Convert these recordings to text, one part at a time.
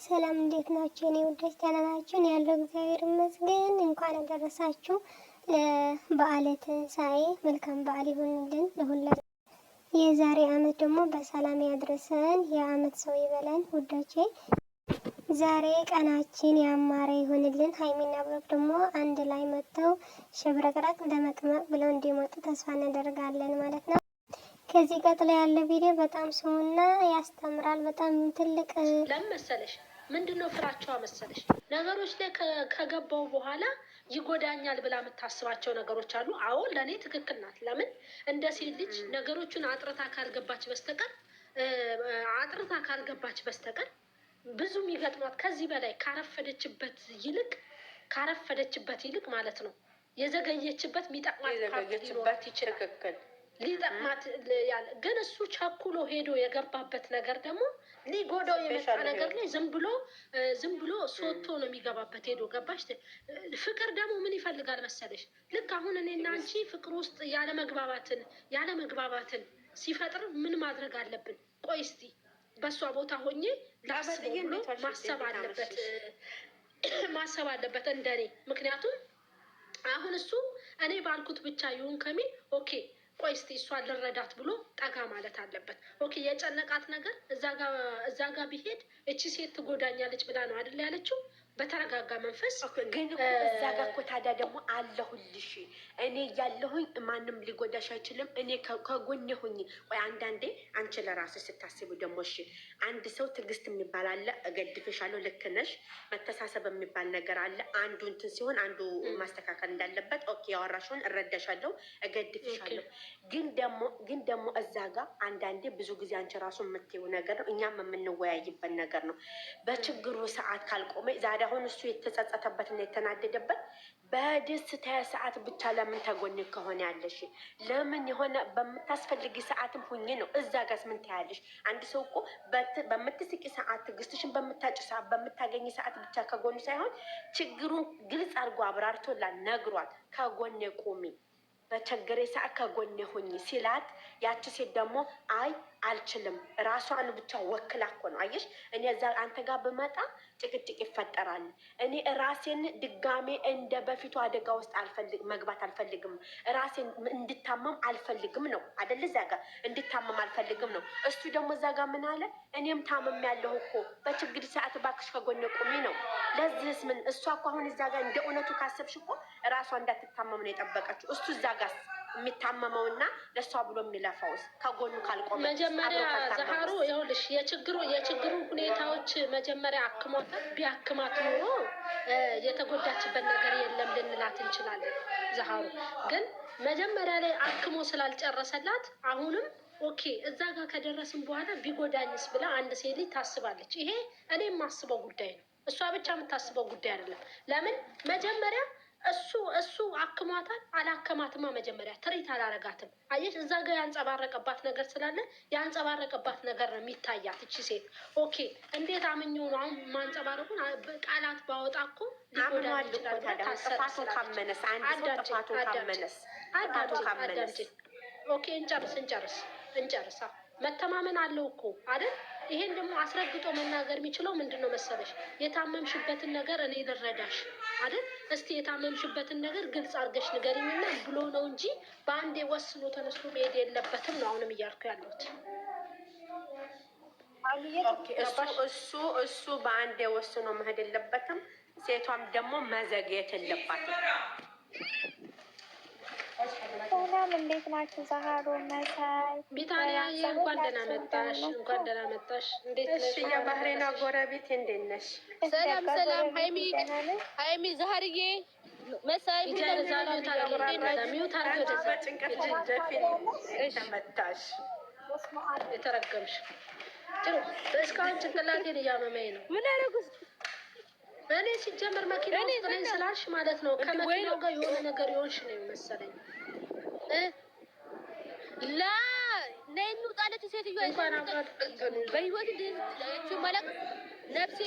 ሰላም እንዴት ናችሁ? እኔ ውዶች ደህና ናችሁ? ያለው እግዚአብሔር ይመስገን። እንኳን አደረሳችሁ ለበዓለ ትንሣኤ። መልካም በዓል ይሁንልን ለሁላ። የዛሬ አመት ደግሞ በሰላም ያድርሰን፣ የአመት ሰው ይበለን ውዶቼ። ዛሬ ቀናችን ያማረ ይሁንልን። ሀይሚና ብሩክ ደግሞ አንድ ላይ መጥተው ሽብረቅረቅ ደመቅመቅ ብለው እንዲመጡ ተስፋ እናደርጋለን ማለት ነው። ከዚህ ቀጥሎ ያለ ቪዲዮ በጣም ሰውና ያስተምራል። በጣም ትልቅ ለመሰለሽ ምንድነው ፍራቻዋ መሰለሽ ነገሮች ላይ ከገባው በኋላ ይጎዳኛል ብላ የምታስባቸው ነገሮች አሉ። አዎ ለእኔ ትክክል ናት። ለምን እንደ ሴት ልጅ ነገሮቹን አጥርታ ካልገባች በስተቀር ብዙ የሚገጥሟት ከዚህ በላይ ካረፈደችበት ይልቅ ማለት ነው የዘገየችበት ሚጠቅማት ይችላል ሊጠቅማት ያለ ግን እሱ ቸኩሎ ሄዶ የገባበት ነገር ደግሞ ሊጎዳው የመጣ ነገር ላይ ዝም ብሎ ሶቶ ነው የሚገባበት ሄዶ ገባሽ። ፍቅር ደግሞ ምን ይፈልጋል መሰለሽ? ልክ አሁን እኔና አንቺ ፍቅር ውስጥ ያለመግባባትን ሲፈጥር ምን ማድረግ አለብን? ቆይ እስቲ በእሷ ቦታ ሆኜ ላስበው ብሎ ማሰብ አለበት እንደኔ። ምክንያቱም አሁን እሱ እኔ ባልኩት ብቻ ይሁን ከሚል ኦኬ ቆይ እስቲ እሷን ልረዳት ብሎ ጠጋ ማለት አለበት። ኦኬ የጨነቃት ነገር እዛ ጋ ቢሄድ እቺ ሴት ትጎዳኛለች ብላ ነው አይደል ያለችው? በተረጋጋ መንፈስ ግን እዛ ጋ እኮ ታዲያ ደግሞ አለሁልሽ እኔ ያለሁኝ ማንም ሊጎዳሽ አይችልም፣ እኔ ከጎኔ ሁኝ። ወይ አንዳንዴ አንቺ ለራስሽ ስታስቡ ደግሞ እሺ አንድ ሰው ትዕግስት የሚባል አለ። እገድፍሻለሁ፣ ልክ ነሽ። መተሳሰብ የሚባል ነገር አለ። አንዱ እንትን ሲሆን አንዱ ማስተካከል እንዳለበት ኦኬ ያወራሽውን እረዳሻለሁ፣ እገድፍሻለሁ። ግን ደግሞ እዛ ጋ አንዳንዴ ብዙ ጊዜ አንቺ ራሱ የምትይው ነገር ነው፣ እኛም የምንወያይበት ነገር ነው። በችግሩ ሰዓት ካልቆመ ዛሬ አሁን እሱ የተጸጸተበትና የተናደደበት በደስታ ሰዓት ብቻ ለምን ተጎን ከሆነ ያለሽ ለምን የሆነ በምታስፈልጊ ሰዓትም ሁኜ ነው። እዛ ጋስ ምን ታያለሽ? አንድ ሰው እኮ በምትስቂ ሰዓት ትዕግስትሽን በምታጭ ሰዓት በምታገኝ ሰዓት ብቻ ከጎኑ ሳይሆን ችግሩን ግልጽ አድርጎ አብራርቶላ ነግሯት ከጎኔ ቁሚ፣ በቸገሬ ሰዓት ከጎኔ ሁኝ ሲላት ያቺ ሴት ደግሞ አይ አልችልም ራሷን ብቻ ወክላ እኮ ነው። አየሽ እኔ እዛ አንተ ጋር ብመጣ ጭቅጭቅ ይፈጠራል። እኔ ራሴን ድጋሜ እንደ በፊቱ አደጋ ውስጥ መግባት አልፈልግም። ራሴን እንድታመም አልፈልግም ነው አደል? እዛ ጋር እንድታመም አልፈልግም ነው። እሱ ደግሞ እዛ ጋር ምን አለ? እኔም ታመም ያለሁ እኮ በችግር ሰዓት ባክሽ ከጎኔ ቁሚ ነው። ለዚህስ ምን እሷ እኮ አሁን እዛ ጋር እንደ እውነቱ ካሰብሽ እኮ ራሷ እንዳትታመም ነው የጠበቀችው። እሱ እዛ ጋር የሚታመመውና ለእሷ ብሎ የሚለፋውስ ከጎኑ ካልቆመ መጀመሪያ ዘሀሩ ይኸውልሽ የችግሩ ሁኔታዎች መጀመሪያ ቢያክማት ኖሮ የተጎዳችበት ነገር የለም ልንላት እንችላለን። ዘሀሩ ግን መጀመሪያ ላይ አክሞ ስላልጨረሰላት አሁንም ኦኬ እዛ ጋር ከደረስን በኋላ ቢጎዳኝስ ብላ አንድ ሴት ልጅ ታስባለች። ይሄ እኔ የማስበው ጉዳይ ነው፣ እሷ ብቻ የምታስበው ጉዳይ አይደለም። ለምን መጀመሪያ እሱ አክሟታል አላከማትማ መጀመሪያ ትሪት አላረጋትም። አየሽ እዛ ጋር ያንጸባረቀባት ነገር ስላለ ያንጸባረቀባት ነገር ነው የሚታያት እቺ ሴት። ኦኬ እንዴት አምኜው ነው አሁን ማንጸባረቁን ቃላት ባወጣ እኮ ሊጎዳ ይችላል። ኦኬ እንጨርስ። መተማመን አለው እኮ አይደል? ይሄን ደግሞ አስረግጦ መናገር የሚችለው ምንድነው መሰለሽ? የታመምሽበትን ነገር እኔ ልረዳሽ አይደል? እስቲ የታመምሽበትን ነገር ግልጽ አድርገሽ ንገሪኝና ብሎ ነው እንጂ በአንዴ ወስኖ ተነስቶ መሄድ የለበትም ነው አሁንም እያልኩ ያለሁት። እሱ በአንዴ ወስኖ መሄድ የለበትም። ሴቷም ደግሞ መዘግየት የለባትም። ሰላም እንዴት ናችሁ? ዛሃሩ መሳይ ቢታንያ እንኳን ደህና መጣሽ። እንዴት ነሽ? የባህሬና ጎረቤት እንዴት ነሽ? ሰላም ሀይሚ ዛሃርዬ መሳይ ተመታሽ የተረገምሽ እስካሁን ጭንቅላቴን እያመመኝ ነው። ምን ያደረጉት? እኔ ሲጀመር መኪና ውስጥ ነኝ ስላልሽ ማለት ነው ከመኪናው ጋር የሆነ ነገር ይሆንሽ ነው የሚመሰለኝ። ላ ነይ እንውጣለች ሴትዮ በህይወት መለቅ ነፍሴ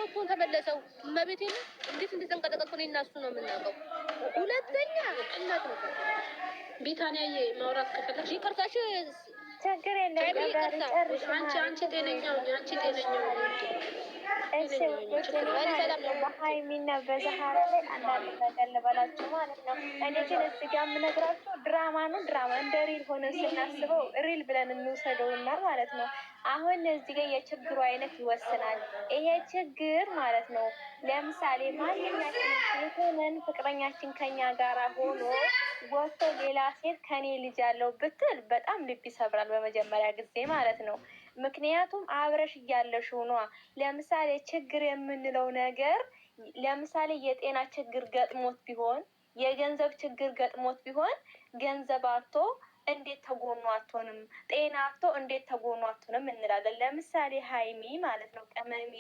እኮ ተመለሰው መቤቴ ነው። እንዴት እንደተንቀጠቀጥኩ እኔ እና እሱ ነው የምናውቀው። ሁለተኛ እናት ነው ቢታንያዬ ማውራት ከፈለግሽ ይቅርታሽ ችግር የለም። አንቺ ጤነኛው እሺ ውዶች፣ በሀይሚና በዛህራ ላይ አንዳንድ ነገር ልበላችሁ ማለት ነው። እኔ ግን እዚህ ጋር የምነግራችሁ ድራማ ነው። ድራማ እንደ ሪል ሆነን ስናስበው ሪል ብለን እንውሰደውና ማለት ነው። አሁን እዚህ ጋር የችግሩ አይነት ይወስናል። ይሄ ችግር ማለት ነው ለምሳሌ ማንኛችን ሴቶንን ፍቅረኛችን ከኛ ጋር ሆኖ ወጥቶ ሌላ ሴት ከኔ ልጅ ያለው ብትል በጣም ልብ ይሰብራል፣ በመጀመሪያ ጊዜ ማለት ነው። ምክንያቱም አብረሽ እያለሽ ሆኗ። ለምሳሌ ችግር የምንለው ነገር ለምሳሌ የጤና ችግር ገጥሞት ቢሆን፣ የገንዘብ ችግር ገጥሞት ቢሆን ገንዘብ አቶ እንዴት ተጎኑ አትሆንም? ጤና አቶ እንዴት ተጎኑ አትሆንም እንላለን። ለምሳሌ ሀይሚ ማለት ነው ቅመሜ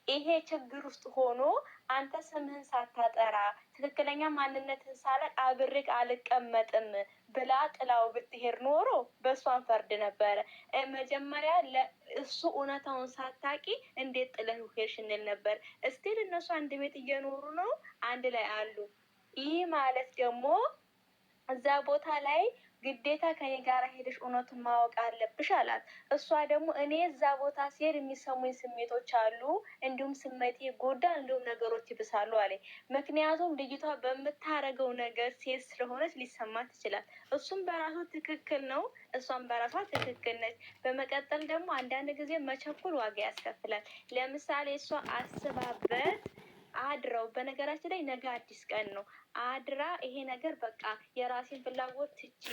ይሄ ችግር ውስጥ ሆኖ አንተ ስምህን ሳታጠራ ትክክለኛ ማንነትን ሳላቅ አብሬክ አልቀመጥም ብላ ጥላው ብትሄድ ኖሮ በእሷን ፈርድ ነበረ። መጀመሪያ እሱ እውነታውን ሳታቂ እንዴት ጥለህ ሄድሽ እንል ነበር። እስቲል እነሱ አንድ ቤት እየኖሩ ነው፣ አንድ ላይ አሉ። ይህ ማለት ደግሞ እዛ ቦታ ላይ ግዴታ ከኔ ጋር ሄደሽ እውነቱን ማወቅ አለብሽ አላት። እሷ ደግሞ እኔ እዛ ቦታ ሲሄድ የሚሰሙኝ ስሜቶች አሉ፣ እንዲሁም ስሜቴ ጎዳ፣ እንዲሁም ነገሮች ይብሳሉ አለ። ምክንያቱም ልጅቷ በምታረገው ነገር ሴት ስለሆነች ሊሰማት ይችላል። እሱም በራሱ ትክክል ነው፣ እሷም በራሷ ትክክል ነች። በመቀጠል ደግሞ አንዳንድ ጊዜ መቸኩል ዋጋ ያስከፍላል። ለምሳሌ እሷ አስባበት አድረው፣ በነገራችን ላይ ነገ አዲስ ቀን ነው። አድራ ይሄ ነገር በቃ የራሴን ፍላጎት ትቼ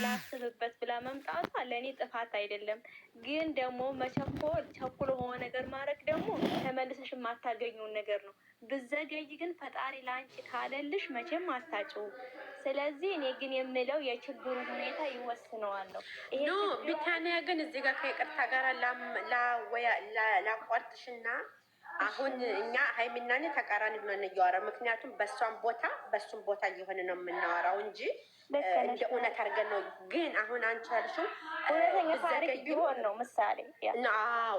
ላስብበት ብላ መምጣቷ ለእኔ ጥፋት አይደለም። ግን ደግሞ መቸኮል ቸኩሎ ሆነ ነገር ማድረግ ደግሞ ተመልሰሽ የማታገኘውን ነገር ነው። ብዘገይ ግን ፈጣሪ ለአንቺ ካለልሽ መቼም አታጭው። ስለዚህ እኔ ግን የምለው የችግሩ ሁኔታ ይወስነዋለሁ። ይሄ ቢታንያ ግን እዚህ ጋር ከይቅርታ ጋር ላቋርጥሽና አሁን እኛ ሀይሚና እኔ ተቃራኒ ብለን እያወራ፣ ምክንያቱም በእሷም ቦታ በእሱም ቦታ እየሆነ ነው የምናወራው እንጂ እንደ እውነት አድርገን ነው። ግን አሁን አንቺ ያልሽው እውነተኛ ታሪክ ቢሆን ነው ምሳሌ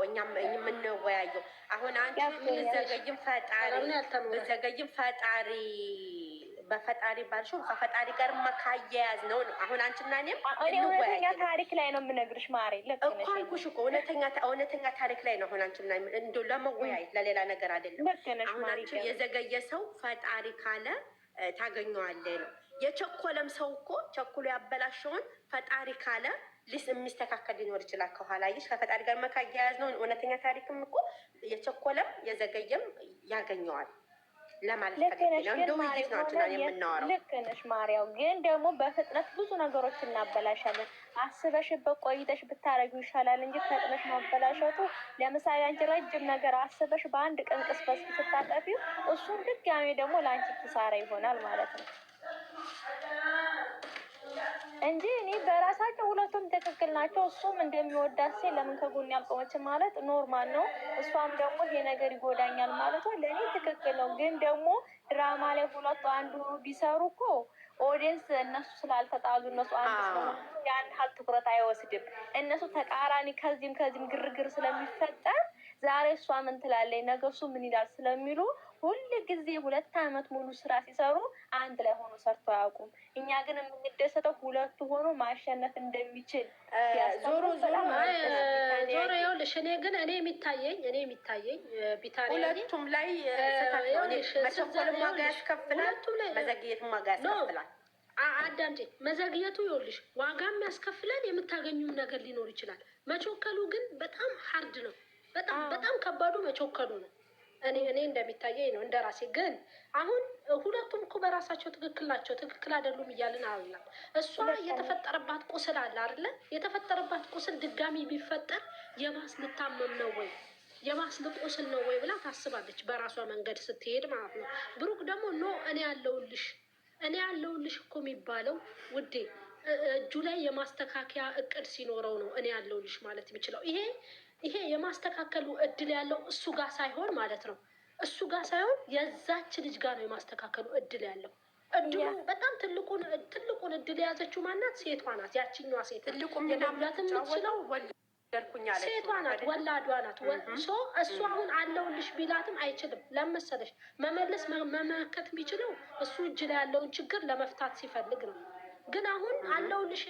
እኛም የምንወያየው። አሁን አንቺ ብዘገይም ፈጣሪ በፈጣሪ ባልሽው ከፈጣሪ ጋር መካያያዝ ነው። አሁን አንቺና እኔም እውነተኛ ታሪክ ላይ ነው የምነግርሽ ማሬ። እኮ አልኩሽ እኮ እውነተኛ ታሪክ ላይ ነው። አሁን አንቺና እንደው ለመወያየት ለሌላ ነገር አይደለም። አሁን አንቺ የዘገየ ሰው ፈጣሪ ካለ ታገኘዋለህ ነው። የቸኮለም ሰው እኮ ቸኩሎ ያበላሸውን ፈጣሪ ካለ የሚስተካከል ሊኖር ይችላል ከኋላ። ይሽ ከፈጣሪ ጋር መካያያዝ ነው። እውነተኛ ታሪክም እኮ የቸኮለም የዘገየም ያገኘዋል ለማለት ልክ ነሽ ማርያም። ግን ደግሞ በፍጥነት ብዙ ነገሮች እናበላሻለን። አስበሽበት ቆይተሽ ብታረጊው ይሻላል እንጂ ፈጥነሽ ማበላሸቱ። ለምሳሌ አንቺ ረጅም ነገር አስበሽ በአንድ ቀን ቅስበስ ስታጠፊው እሱም ድጋሜ ደግሞ ለአንቺ ኪሳራ ይሆናል ማለት ነው እንጂ እኔ በራሳቸው ሁለቱም ትክክል ናቸው። እሱም እንደሚወዳት ሴት ለምን ከጎን ያልቆመችን ማለት ኖርማል ነው። እሷም ደግሞ ይሄ ነገር ይጎዳኛል ማለቷ ለእኔ ትክክል ነው። ግን ደግሞ ድራማ ላይ ሁለቱ አንዱ ቢሰሩ እኮ ኦዲየንስ እነሱ ስላልተጣሉ እነሱ አንድ ስለሆኑ ያን ያህል ትኩረት አይወስድም። እነሱ ተቃራኒ ከዚህም ግርግር ስለሚፈጠር ዛሬ እሷ ምን ትላለች ነገ እሱ ምን ይላል ስለሚሉ ሁል ጊዜ 2 ዓመት ሙሉ ስራ ሲሰሩ አንድ ላይ ሆኖ ሰርቶ አያውቁም። እኛ ግን የምንደሰተው ሁለቱ ሆኖ ማሸነፍ እንደሚችል ዞሮ ይኸውልሽ፣ እኔ የሚታየኝ ቢታንያ ሁለቱም ላይ መቸኮልም ዋጋ ያስከፍላል፣ መዘግየትም ዋጋ ያስከፍላል። አዳምጪ፣ መዘግየቱ ይኸውልሽ ዋጋም ያስከፍላል፣ የምታገኙም ነገር ሊኖር ይችላል። መቸከሉ ግን በጣም ሀርድ ነው። በጣም ከባዱ መቸከሉ ነው። እኔ እንደሚታየኝ ነው እንደ ራሴ። ግን አሁን ሁለቱም እኮ በራሳቸው ትክክል ናቸው፣ ትክክል አይደሉም እያልን አላለም። እሷ የተፈጠረባት ቁስል አለ አይደለ? የተፈጠረባት ቁስል ድጋሚ ቢፈጠር የባስ ልታመም ነው ወይ የባስ ልቆስል ነው ወይ ብላ ታስባለች፣ በራሷ መንገድ ስትሄድ ማለት ነው። ብሩክ ደግሞ እኔ ያለውልሽ እኮ የሚባለው ውዴ እጁ ላይ የማስተካከያ እቅድ ሲኖረው ነው እኔ ያለውልሽ ማለት የሚችለው። ይሄ የማስተካከሉ እድል ያለው እሱ ጋር ሳይሆን ማለት ነው። እሱ ጋር ሳይሆን የዛች ልጅ ጋር ነው የማስተካከሉ እድል ያለው። እድሉ በጣም ትልቁን እድል የያዘችው ማናት? ሴቷ ናት። ያችኛዋ ሴት ትልቁ የመብላት የምትችለው ሴቷ ናት፣ ወላዷ ናት። እሱ አሁን አለውልሽ ቢላትም አይችልም። ለመሰለሽ መመለስ መመከት የሚችለው እሱ እጅ ላይ ያለውን ችግር ለመፍታት ሲፈልግ ነው። ግን አሁን አለውልሽ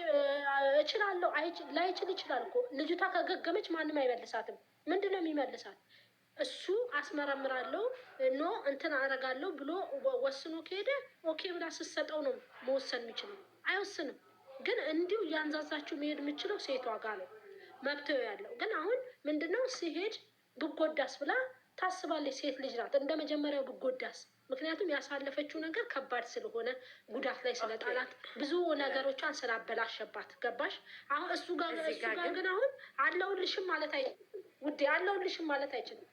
እችላለሁ ላይችል ይችላል እኮ። ልጅቷ ከገገመች ማንም አይመልሳትም። ምንድን ነው የሚመልሳት? እሱ አስመረምራለሁ ኖ እንትን አደርጋለሁ ብሎ ወስኖ ከሄደ ኦኬ ብላ ስትሰጠው ነው መወሰን የሚችለው። አይወስንም። ግን እንዲሁ እያንዛዛችሁ መሄድ የምችለው ሴቷ ጋር ነው መብትው ያለው። ግን አሁን ምንድነው ሲሄድ ብጎዳስ ብላ ታስባለች። ሴት ልጅ ናት። እንደ መጀመሪያው ብጎዳስ? ምክንያቱም ያሳለፈችው ነገር ከባድ ስለሆነ ጉዳት ላይ ስለጣላት ብዙ ነገሮቿን ስላበላሸባት። ገባሽ? አሁን እሱ ጋር ግን አሁን አለውልሽም ማለት ውዴ አለውልሽም ማለት አይችልም።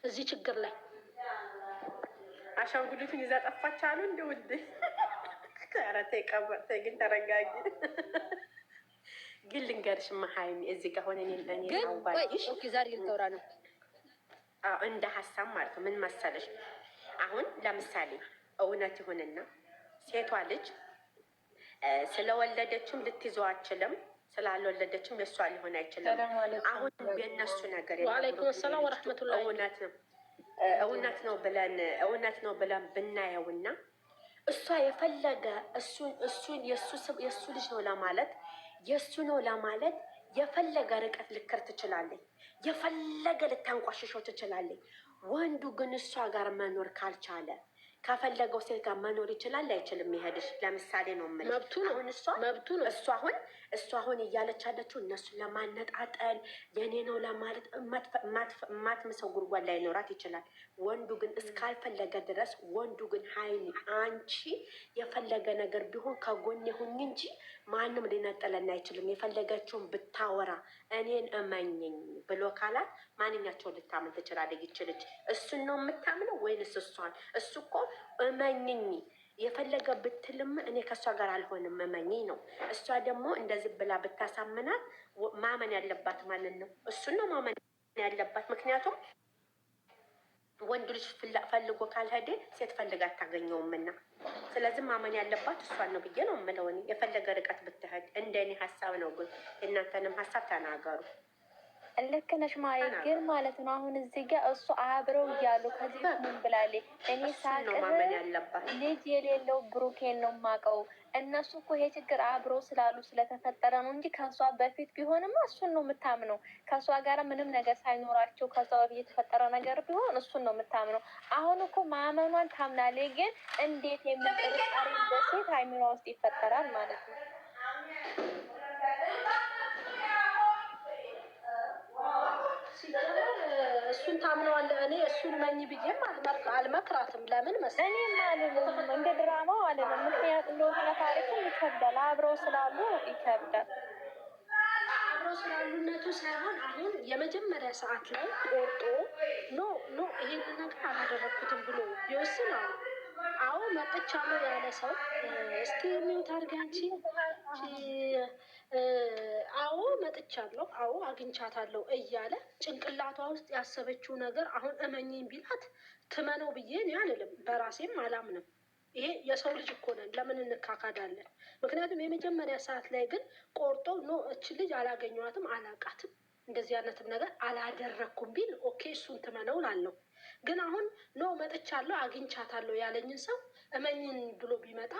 እዚህ ችግር ላይ አሻንጉሊቱን ይዛ ጠፋች አሉ እንደ ውዴ። ኧረ ተይ ቀበር ተይ፣ ግን ተረጋጊ። ግን ልንገርሽ ሀይሚ እዚህ ጋር ሆነ ዛሬ ልታወራ ነው እንደ ሀሳብ ማለት ነው። ምን መሰለሽ አሁን ለምሳሌ እውነት ይሁንና ሴቷ ልጅ ስለወለደችም ልትይዘው አችልም፣ ስላልወለደችም የእሷ ሊሆን አይችልም። አሁን የእነሱ ነገር ወአለይኩም ሰላም ወረሕመቱላሂ እውነት ነው ብለን ብናየውና እሷ የፈለገ እሱን የእሱ ልጅ ነው ለማለት የእሱ ነው ለማለት የፈለገ ርቀት ልክር ትችላለች፣ የፈለገ ልታንቋሽሸው ትችላለች። ወንዱ ግን እሷ ጋር መኖር ካልቻለ ከፈለገው ሴት ጋር መኖር ይችላል አይችልም? ይሄድሽ ለምሳሌ ነው የምልሽ። መብቱ ነው። እሷ አሁን እያለች ያለችው እነሱን ለማነጣጠል የኔ ነው ለማለት ማትምሰው ጉድጓድ ላይ ኖራት ይችላል። ወንዱ ግን እስካልፈለገ ድረስ ወንዱ ግን ሀይሚ አንቺ የፈለገ ነገር ቢሆን ከጎኔ ሁኝ እንጂ ማንም ሊነጠለን አይችልም። የፈለገችውን ብታወራ እኔን እመኝኝ ብሎ ካላት ማንኛቸውን ልታምን ትችላለች? ይችልች እሱን ነው የምታምነው ወይንስ እሷን? እሱ እኮ እመኝኝ የፈለገ ብትልም እኔ ከእሷ ጋር አልሆንም እመኝኝ ነው። እሷ ደግሞ እንደዚህ ብላ ብታሳምናት ማመን ያለባት ማንን ነው? እሱን ነው ማመን ያለባት። ምክንያቱም ወንድ ልጅ ፈልጎ ካልሄደ ሴት ፈልጋ አታገኘውምና፣ ስለዚህ ማመን ያለባት እሷን ነው ብዬ ነው የምለው። እኔ የፈለገ ርቀት ብትሄድ እንደ እኔ ሀሳብ ነው። ግን የእናንተንም ሀሳብ ተናገሩ። ልክ ነሽ ማሪ። ግን ማለት ነው አሁን እዚህ ጋር እሱ አብረው እያሉ ከዚህ ምን ብላለች? እኔ ሳቅህ ልጅ የሌለው ብሩኬን ነው የማውቀው። እነሱ እኮ ይሄ ችግር አብረው ስላሉ ስለተፈጠረ ነው እንጂ ከእሷ በፊት ቢሆንማ እሱን ነው የምታምነው። ከእሷ ጋር ምንም ነገር ሳይኖራቸው ከእሷ በፊት የተፈጠረ ነገር ቢሆን እሱን ነው የምታምነው። አሁን እኮ ማመኗን ታምናለች። ግን እንዴት የሚል ጥርጣሬ በሴት አይምሯ ውስጥ ይፈጠራል ማለት ነው? እሱን ታምነዋለህ? እኔ እሱን መኝ ብዬም አልመክራትም። ለምን መሰለኝ እኔ አልልም፣ እንደ ድራማው አልልም። ምክንያት እንደሆነ ታሪኩ ይከብዳል። አብረው ስላሉ ይከብዳል። አብረው ስላሉነቱ ሳይሆን አሁን የመጀመሪያ ሰዓት ላይ ቆርጦ ኖ ይሄን ነገር አላደረግኩትም ብሎ ቢወስን አዎ መጥቻለሁ ያለ ሰው እስቲ የሚውት አድርጊ አንቺ። አዎ መጥቻለሁ፣ አዎ አግኝቻታለሁ እያለ ጭንቅላቷ ውስጥ ያሰበችው ነገር አሁን እመኝኝ ቢላት ትመነው ብዬ እኔ አልልም፣ በራሴም አላምንም። ይሄ የሰው ልጅ እኮ ነን፣ ለምን እንካካዳለን? ምክንያቱም የመጀመሪያ ሰዓት ላይ ግን ቆርጦ እች ልጅ አላገኘኋትም፣ አላውቃትም፣ እንደዚህ አይነትም ነገር አላደረግኩም ቢል ኦኬ እሱን ትመነው ላለው። ግን አሁን መጥቻለሁ አግኝቻታለሁ ያለኝን ሰው እመኝን ብሎ ቢመጣ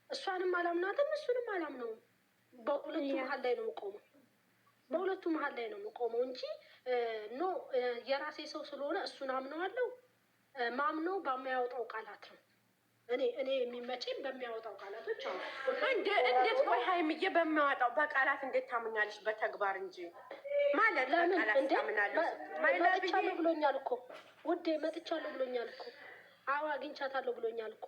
እሷንም አላምናትም እሱንም አላምነውም። በሁለቱ መሀል ላይ ነው የምቆመው። በሁለቱ መሀል ላይ ነው የምቆመው እንጂ የራሴ ሰው ስለሆነ እሱን አምነዋለሁ። ማምነው በሚያወጣው ቃላት ነው። እኔ የሚመቸኝ በሚያወጣው ቃላቶች አሉ። እንዴት ቆይ ሀይሚዬ በሚያወጣው በቃላት እንዴት ታምኛለሽ? በተግባር እንጂ ማለት በቃላት ታምናለሁ። መጥቻለሁ ብሎኛል እኮ ውዴ፣ መጥቻለሁ ብሎኛል እኮ። አዎ አግኝቻታለሁ ብሎኛል እኮ።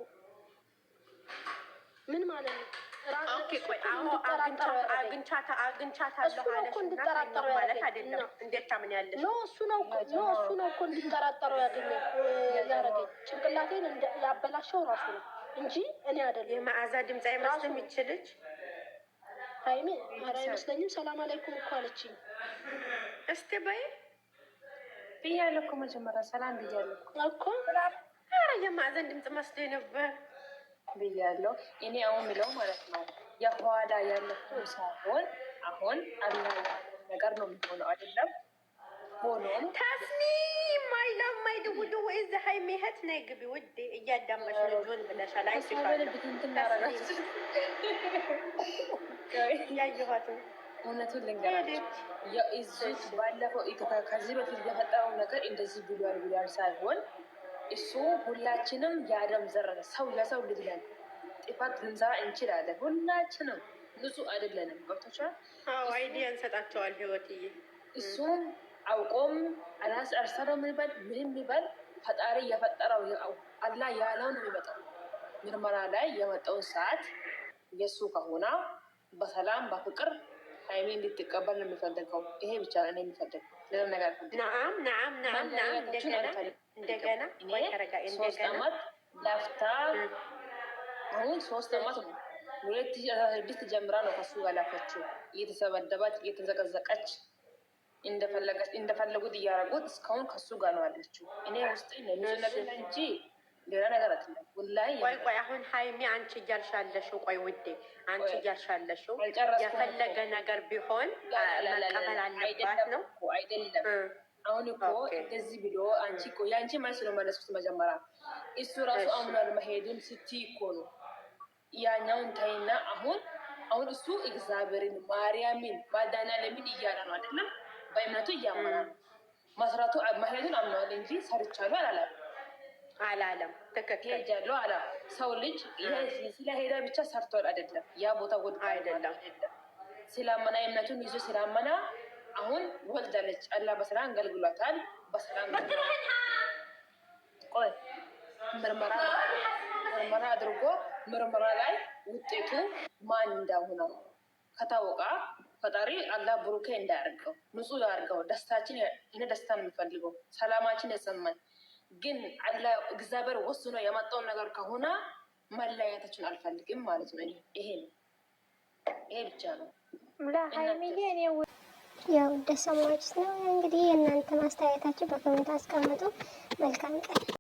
ምን ማለት ነው? አግኝቻታለሁ እንድጠራጠረው ማለት አይደለም። እንዴት ታምኛለሽ? እሱ ነው እኮ እንድጠራጠረው ያደረገኝ። ጭንቅላቴን ያበላሸው ራሱ ነው እንጂ እኔ አይደለም። የመዓዛ ድምፅ አይመስልም ይችልች ሀይሜ አይመስለኝም። ሰላም አለይኩም እኮ አለችኝ። እስቲ በይ ብያለሁ እኮ መጀመሪያ ሰላም ብያለሁ እኮ። ኧረ የማዕዘን ድምፅ መስሎኝ ነበር ብያለሁ። እኔ አሁን የሚለው ማለት ነው የኋላ ያለፈው ሳይሆን አሁን አላ ነገር ነው የሚሆነው አይደለም። ሆኖም ታስኒ ማይላ ማይድውድ ወይ እዛ ሀይሜ እህት ነይ ግቢ ውዴ፣ እያዳመሽ ልጆን ብለሻል። አይሲፋል እያየኋት ነው እውነቱን ልንገራችሁ የእዙት ባለፈው ከዚህ በፊት የፈጠረው ነገር እንደዚህ ብሏል ሳይሆን እሱ ሁላችንም የአደም ዘር ሰው ለሰው ልጅ ነን። ጥፋት ልንሰራ እንችላለን። ሁላችንም ንጹህ አይደለንም። ገብቶሻል? አይዲያ እንሰጣቸዋል ህይወትዬ። እሱም አውቆም አልሰራም ይበል ምንም ይበል ፈጣሪ የፈጠረው አላህ ያለው ነው የሚመጣው። ምርመራ ላይ የመጣውን ሰዓት የእሱ ከሆነ በሰላም በፍቅር ሀይሚ እንድትቀበል ነው የሚፈልገው። ይሄ ብቻ ነው የሚፈልገው። ሌላ ነገር እንደገና 3 ዓመት ላፍታ አሁን 3 ዓመት ነው 2016 ጀምራ ነው ከሱ ጋር ላፈችው። እየተሰበደባች እየተዘቀዘቀች እንደፈለጉት እያደረጉት እስካሁን ከሱ ጋር ነው ያለችው። እኔ ውስጥ ነገር እንጂ ሌላ ነገር አይደለም። ወላሂ ቆይ አሁን ሀይሚ አንቺ እያልሻለሽው ቆይ ውዴ አንቺ እያልሻለሽው የፈለገ ነገር ቢሆን መቀበል አለባት ነው አይደለም? አሁን እኮ እንደዚህ ብሎ አንቺ እኮ የአንቺ መልስ ነው መለስኩት። መጀመሪያ እሱ ራሱ አምኗል መሄዱን ስትይ እኮ ነው ያኛውን ታይና አሁን እሱ እግዚአብሔርን ማርያምን ማዳናለምን እያለ ነው አይደለም? በእምነቱ እያመነ ነው። መስራቱ መሄዱን አምኗል እንጂ ሰርቻለሁ አላለም። ትክክል ሄጃለሁ አላ ሰው ልጅ ስለሄደ ብቻ ሰርቷል አይደለም? ያ ቦታ ወድቆ አይደለም። ስላመና እምነቱን ይዞ ስላመና አሁን ወልዳለች። አላህ በሰላም አገልግሏታል። በሰላም ቆይ ምርመራ አድርጎ ምርመራ ላይ ውጤቱ ማን እንደሆነ ከታወቀ ፈጣሪ አላህ ብሩኬ እንዳያርገው ንጹህ ያርገው። ደስታችን እኔ ደስታ የምንፈልገው ሰላማችን የሰማን ግን አላህ እግዚአብሔር ወስኖ የመጣውን ነገር ከሆነ መለያየታችን አልፈልግም ማለት ነው። ይሄ ብቻ ነው። ያው እንደሰማችሁት ነው እንግዲህ። የእናንተ ማስተያየታችሁ በኮሜንት አስቀምጡ። መልካም ቀን